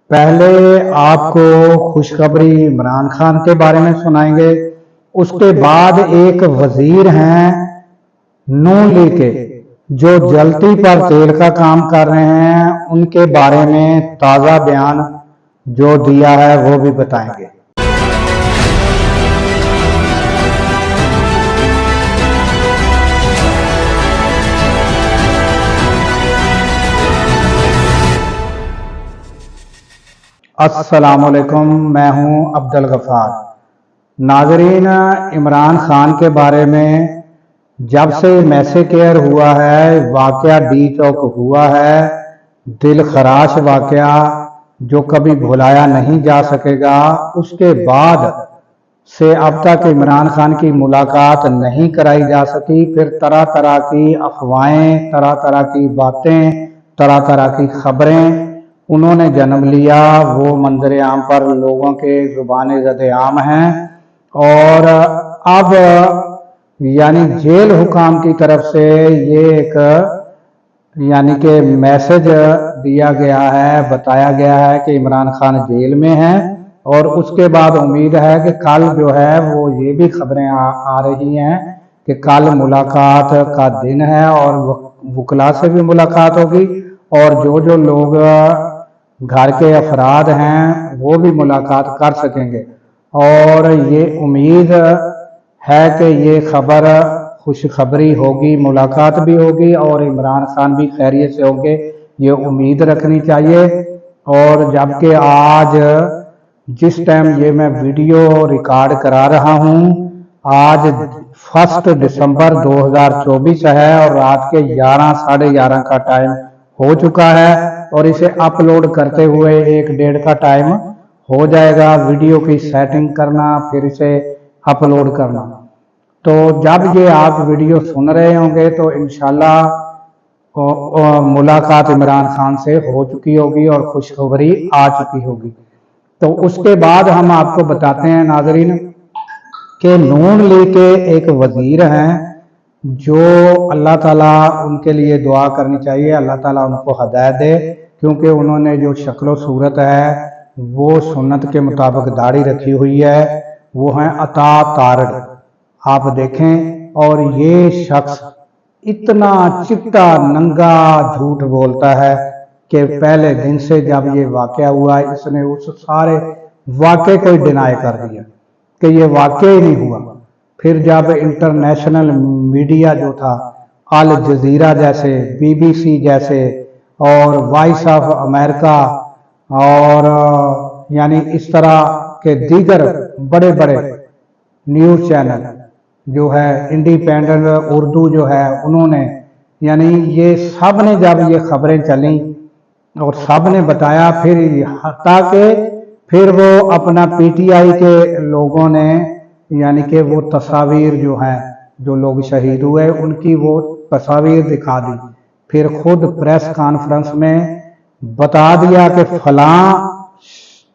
पहले आपको खुशखबरी इमरान खान के बारे में सुनाएंगे। उसके बाद एक वजीर हैं नून लीग के जो जलती पर तेल का काम कर रहे हैं, उनके बारे में ताज़ा बयान जो दिया है वो भी बताएंगे। अस्सलामुअलैकुम, मैं हूं अब्दुल गफ़ार। नाजरीन, इमरान खान के बारे में जब से मैसेज केयर हुआ है, वाकया डी चौक हुआ है, दिल खराश वाकया जो कभी भुलाया नहीं जा सकेगा। उसके बाद से अब तक इमरान खान की मुलाकात नहीं कराई जा सकी। फिर तरह तरह की अफवाहें, तरह तरह की बातें, तरह तरह की खबरें उन्होंने जन्म लिया। वो मंजर आम पर लोगों के जुबान ज़द आम हैं और अब यानी जेल हुकाम की तरफ से ये एक यानी कि मैसेज दिया गया है, बताया गया है कि इमरान खान जेल में हैं। और उसके बाद उम्मीद है कि कल जो है वो ये भी खबरें आ रही हैं कि कल मुलाकात का दिन है और वकला से भी मुलाकात होगी और जो लोग घर के अफराद हैं वो भी मुलाकात कर सकेंगे। और ये उम्मीद है कि ये खबर खुशखबरी होगी, मुलाकात भी होगी और इमरान खान भी खैरियत से होंगे, ये उम्मीद रखनी चाहिए। और जबकि आज जिस टाइम ये मैं वीडियो रिकॉर्ड करा रहा हूँ, आज 1 दिसंबर 2024 है और रात के 11 साढ़े 11 का टाइम हो चुका है और इसे अपलोड करते हुए 1-1.5 का टाइम हो जाएगा। वीडियो की सेटिंग करना, फिर इसे अपलोड करना। तो जब ये आप वीडियो सुन रहे होंगे तो इंशाल्लाह मुलाकात इमरान खान से हो चुकी होगी और खुशखबरी आ चुकी होगी। तो उसके बाद हम आपको बताते हैं नाजरीन कि नून लीग के एक वजीर हैं जो अल्लाह ताला उनके लिए दुआ करनी चाहिए, अल्लाह ताला उनको हदायत दे, क्योंकि उन्होंने जो शक्ल सूरत है वो सुन्नत के मुताबिक दाढ़ी रखी हुई है। वो हैं अता तारड़, आप देखें। और ये शख्स इतना चिट्टा नंगा झूठ बोलता है कि पहले दिन से जब ये वाकया हुआ इसने उस सारे वाकये को डिनाई कर दिया कि ये वाकया ही नहीं हुआ। फिर जब इंटरनेशनल मीडिया जो था, अल जजीरा जैसे, BBC जैसे और वॉइस ऑफ अमेरिका और यानी इस तरह के दीगर बड़े बड़े न्यूज़ चैनल जो है, इंडिपेंडेंट उर्दू जो है, उन्होंने यानी ये सब ने जब ये खबरें चली और सब ने बताया, फिर हत्ता के फिर वो अपना PTI के लोगों ने यानी कि वो तस्वीर जो हैं, जो लोग शहीद हुए उनकी वो तस्वीर दिखा दी। फिर खुद प्रेस कॉन्फ्रेंस में बता दिया कि फलां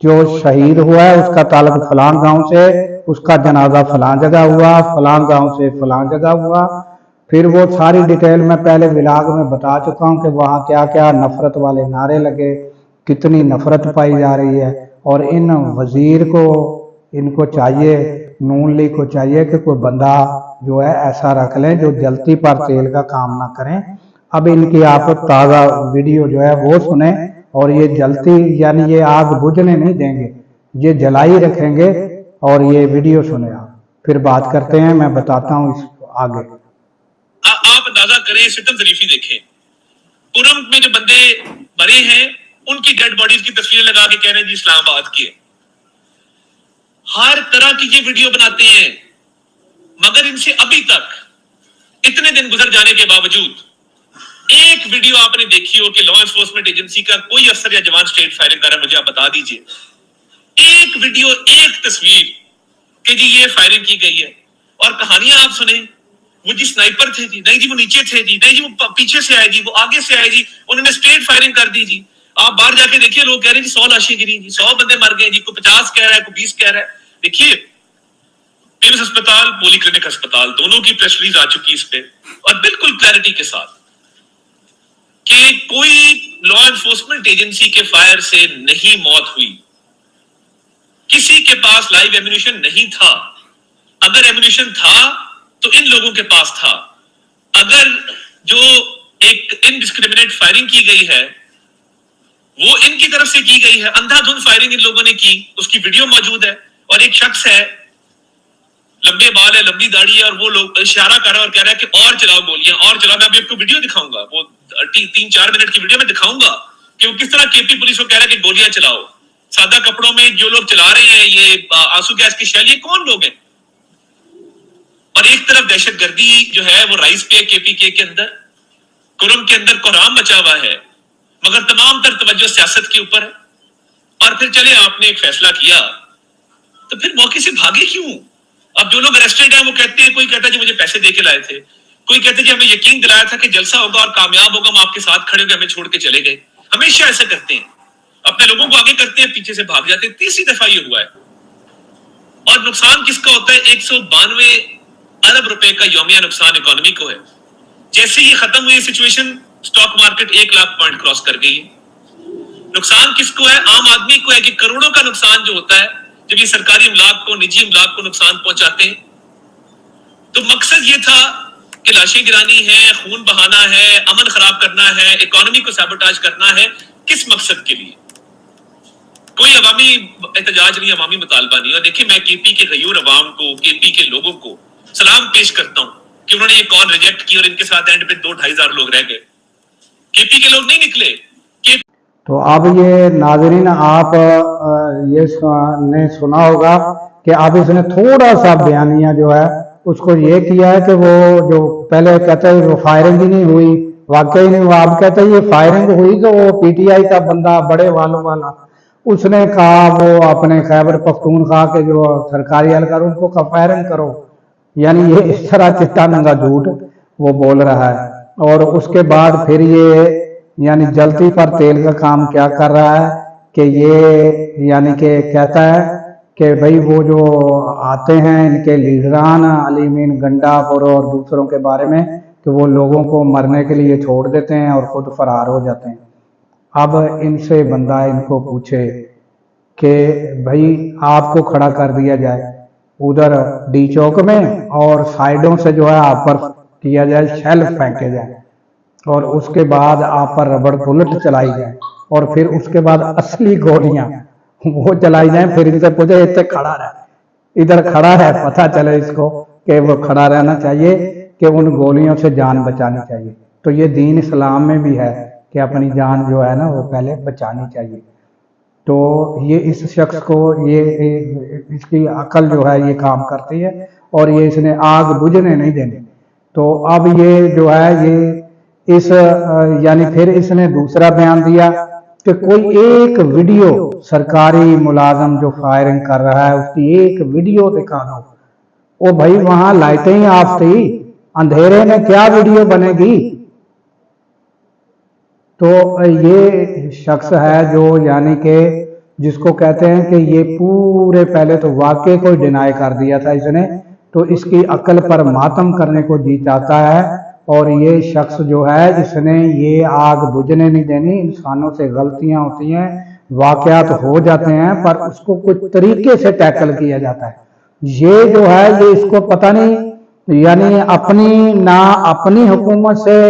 जो शहीद हुआ है उसका ताल्लुक फलां गांव से, उसका जनाजा फलां जगह हुआ, फलां गांव से फलां जगह हुआ। फिर वो सारी डिटेल मैं पहले व्लॉग में बता चुका हूँ कि वहाँ क्या क्या नफरत वाले नारे लगे, कितनी नफरत पाई जा रही है। और इन वजीर को, इनको चाहिए, नून लीग को चाहिए कि कोई बंदा जो है ऐसा रख लें जो जलती पर तेल का काम ना करें। अब इनकी आप ताज़ा वीडियो जो है वो सुने और ये जलती यानी ये आग बुझने नहीं देंगे, ये जलाई रखेंगे। और ये वीडियो सुने आप, फिर बात करते हैं, मैं बताता हूँ इस आगे। आप अंदाजा करें, सितम जरीफी देखें, पुरम में जो बंदे मरे हैं उनकी डेड बॉडीज की तस्वीरें लगा के कह रहे हैं जी इस्लामाबाद की है। हर तरह की ये वीडियो बनाते हैं, मगर इनसे अभी तक इतने दिन गुजर जाने के बावजूद एक वीडियो आपने देखी हो कि लॉ एनफोर्समेंट एजेंसी का कोई अफसर या जवान स्ट्रेट फायरिंग कर रहा है, मुझे आप बता दीजिए। एक वीडियो, एक तस्वीर कि जी ये फायरिंग की गई है। और कहानियां आप सुने, वो जी स्नाइपर थे जी, नहीं जी वो नीचे थे जी, नहीं जी वो पीछे से आए जी, वो आगे से आए जी, उन्होंने स्ट्रेट फायरिंग कर दी जी। आप बाहर जाके देखिए, लोग कह रहे हैं जी 100 लाशें गिरी जी, 100 बंदे मर गए जी, कोई 50 कह रहा है, कोई 20 कह रहा है। देखिए पिम्स अस्पताल, पोली क्लिनिक अस्पताल, दोनों की प्रेस रिलीज आ चुकी है इस पे और बिल्कुल क्लैरिटी के साथ کہ کوئی لا انفورسمنٹ ایجنسی کے فائر سے نہیں موت ہوئی، کسی کے پاس لائیو ایمونیشن نہیں تھا، اگر ایمونیشن تھا تو ان لوگوں کے پاس تھا، اگر جو ایک انڈسکریمنیٹ فائرنگ کی گئی ہے وہ ان کی طرف سے کی گئی ہے، اندھا دھند فائرنگ ان لوگوں نے کی، اس کی ویڈیو موجود ہے، اور ایک شخص ہے لمبے بال ہے، لمبی داڑھی ہے، اور وہ لوگ اشارہ کر رہا ہے اور کہہ رہا ہے کہ اور چلاؤ گولیاں، اور چلاؤ۔ میں ابھی آپ کو ویڈیو دکھاؤں گا، وہ 3-4 منٹ کی ویڈیو میں دکھاؤں گا کہ وہ کس طرح کے پی پولیس کو کہہ رہا ہے کہ گولیاں چلاؤ۔ سادہ کپڑوں میں جو لوگ چلا رہے ہیں یہ آنسو گیس کی شیل، یہ کون لوگ ہیں؟ اور ایک طرف دہشت گردی جو ہے وہ رائز پہ کے پی کے اندر، کرم کے اندر کوہرام مچا ہوا ہے، مگر تمام تر توجہ سیاست کے اوپر ہے۔ اور پھر چلے آپ نے ایک فیصلہ کیا تو پھر موقع سے بھاگے کیوں؟ اب جو لوگ اریسٹڈ ہیں وہ کہتے ہیں، کوئی کہتا ہے جی مجھے پیسے دے کے لائے تھے، کوئی کہتے ہیں جی ہمیں یقین دلایا تھا کہ جلسہ ہوگا اور کامیاب ہوگا، ہم آپ کے ساتھ کھڑے ہوئے، ہمیں چھوڑ کے چلے گئے۔ ہمیشہ ایسا کرتے ہیں، اپنے لوگوں کو آگے کرتے ہیں، پیچھے سے بھاگ جاتے ہیں۔ تیسری دفعہ یہ ہوا ہے، اور نقصان کس کا ہوتا ہے؟ 192 ارب روپے کا یومیہ نقصان اکانومی کو ہے۔ جیسے یہ ختم ہوئی situation, stock market 1 lakh point cross کر گئی ہے۔ نقصان کس کو ہے؟ عام آدمی کو ہے، کہ کروڑوں کا نقصان جو ہوتا ہے جب یہ سرکاری املاک کو، نجی املاک کو نقصان پہنچاتے ہیں۔ تو مقصد یہ تھا کہ لاشیں گرانی ہے، خون بہانا ہے، امن خراب کرنا ہے، اکانومی کو سیبوٹاج کرنا ہے۔ کس مقصد کے لیے؟ کوئی عوامی احتجاج نہیں، عوامی مطالبہ نہیں۔ اور دیکھیں، میں کے پی کے غیور عوام کو، کے پی کے لوگوں کو سلام پیش کرتا ہوں کہ انہوں نے یہ کال ریجیکٹ کی، اور ان کے ساتھ اینڈ پہ 2-2.5 ہزار لوگ رہ گئے۔ کے پی کے لوگ نہیں نکلے۔ تو اب یہ ناظرین آپ یہ نے سنا ہوگا کہ اب اس نے تھوڑا سا بیانیہ جو ہے اس کو یہ کیا ہے کہ وہ جو پہلے کہتا ہے وہ فائرنگ ہی نہیں ہوئی، واقعی نہیں ہوا، اب کہتا ہے یہ فائرنگ ہوئی تو وہ پی ٹی آئی کا بندہ بڑے والوں والا اس نے کہا وہ اپنے خیبر پختونخوا کے جو سرکاری اہلکار ان کو فائرنگ کرو، یعنی یہ اس طرح چٹا ننگا جھوٹ وہ بول رہا ہے۔ اور اس کے بعد پھر یہ یعنی جلتی پر تیل کا کام کیا کر رہا ہے کہ یہ یعنی کہ کہتا ہے کہ بھئی وہ جو آتے ہیں ان کے لیڈران علی مین گنڈا پور اور دوسروں کے بارے میں کہ وہ لوگوں کو مرنے کے لیے چھوڑ دیتے ہیں اور خود فرار ہو جاتے ہیں۔ اب ان سے بندہ ان کو پوچھے کہ بھئی آپ کو کھڑا کر دیا جائے ادھر ڈی چوک میں، اور سائیڈوں سے جو ہے آپ پر کیا جائے، شیل پھینکے جائے، اور اس کے بعد آپ پر ربڑ بلٹ چلائی جائے، اور پھر اس کے بعد اصلی گولیاں وہ چلائی جائیں۔ پھر ان سے پوچھے اتنے کھڑا رہے، ادھر کھڑا ہے، پتہ چلے اس کو کہ وہ کھڑا رہنا چاہیے، کہ ان گولیوں سے جان بچانی چاہیے۔ تو یہ دین اسلام میں بھی ہے کہ اپنی جان جو ہے نا وہ پہلے بچانی چاہیے۔ تو یہ اس شخص کو یہ اس کی عقل جو ہے یہ کام کرتی ہے، اور یہ اس نے آگ بجھنے نہیں دینی۔ تو اب یہ جو ہے یہ اس یعنی پھر اس نے دوسرا بیان دیا کہ کوئی ایک ویڈیو سرکاری ملازم جو فائرنگ کر رہا ہے اس کی ایک ویڈیو دکھا دو۔ وہ بھائی وہاں لائٹیں ہی آف تھی، اندھیرے میں کیا ویڈیو بنے گی؟ تو یہ شخص ہے جو یعنی کہ جس کو کہتے ہیں کہ یہ پورے پہلے تو واقعے کو ڈینائی کر دیا تھا اس نے، تو اس کی عقل پر ماتم کرنے کو جی چاہتا ہے۔ اور یہ شخص جو ہے اس نے یہ آگ بجھنے نہیں دینی۔ انسانوں سے غلطیاں ہوتی ہیں، واقعات ہو جاتے ہیں، پر اس کو کچھ طریقے سے ٹیکل کیا جاتا ہے۔ یہ جو ہے یہ اس کو پتہ نہیں، یعنی اپنی نہ اپنی حکومت سے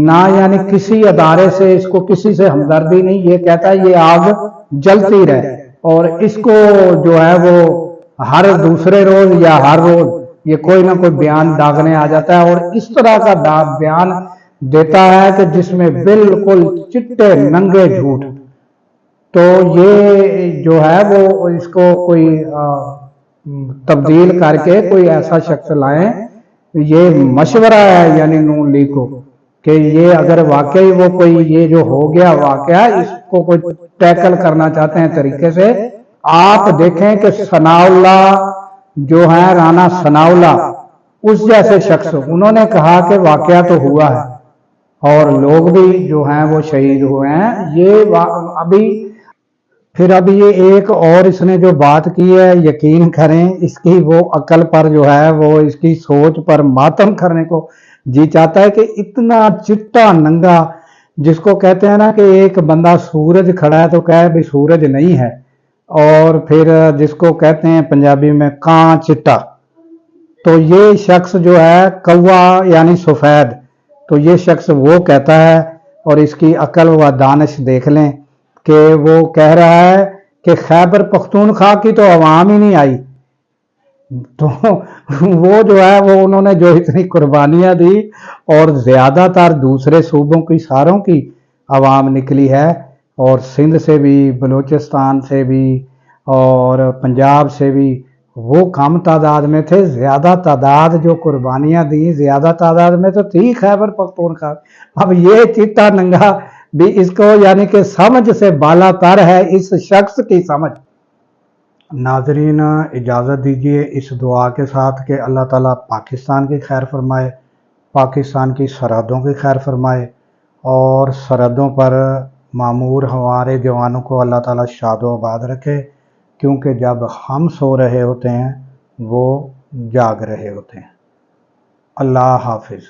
نہ یعنی کسی ادارے سے اس کو کسی سے ہمدردی نہیں۔ یہ کہتا ہے یہ آگ جلتی رہے، اور اس کو جو ہے وہ ہر دوسرے روز یا ہر روز یہ کوئی نہ کوئی بیان داغنے آ جاتا ہے، اور اس طرح کا بیان دیتا ہے کہ جس میں بالکل چٹے ننگے جھوٹ۔ تو یہ جو ہے وہ اس کو کوئی تبدیل کر کے کوئی ایسا شخص لائیں۔ یہ مشورہ ہے یعنی نون لیگ کو کہ یہ اگر واقعی وہ کوئی یہ جو ہو گیا واقعہ اس کو کوئی ٹیکل کرنا چاہتے ہیں طریقے سے، آپ دیکھیں کہ ثناء اللہ جو ہے رانا ثناء اللہ اس جیسے شخص انہوں نے کہا کہ واقعہ تو ہوا ہے اور لوگ بھی جو ہیں وہ شہید ہوئے ہیں۔ یہ ابھی یہ ایک اور اس نے جو بات کی ہے، یقین کریں اس کی وہ عقل پر جو ہے وہ اس کی سوچ پر ماتم کرنے کو جی چاہتا ہے کہ اتنا چٹا ننگا जिसको कहते हैं ना कि एक बंदा सूरज खड़ा है तो कहे भाई सूरज नहीं है, और फिर जिसको कहते हैं पंजाबी में कां चिट्टा, तो ये शख्स जो है कौवा यानी सफ़ेद, तो ये शख्स वो कहता है। और इसकी अकल व दानिश देख लें कि वो कह रहा है कि खैबर पख्तूनख्वा की तो आवाम ही नहीं आई, तो वो जो है वो उन्होंने जो इतनी कुर्बानियां दी और ज़्यादातर दूसरे सूबों की सारों की आवाम निकली है, और सिंध से भी, बलूचिस्तान से भी और पंजाब से भी वो कम तादाद में थे। ज़्यादा तादाद जो कुर्बानियां दी, ज़्यादा तादाद में तो थी खैबर पख्तूनख्वा। अब ये चिट्टा नंगा भी इसको यानी कि समझ से बालातर है इस शख्स की समझ। नाजरीन, इजाज़त दीजिए इस दुआ के साथ कि अल्लाह ताला पाकिस्तान की खैर फरमाए, पाकिस्तान की सरहदों की खैर फरमाए, और सरहदों पर मामूर हमारे जवानों को अल्लाह ताला शादो आबाद रखे, क्योंकि जब हम सो रहे होते हैं वो जाग रहे होते हैं। अल्लाह हाफिज़।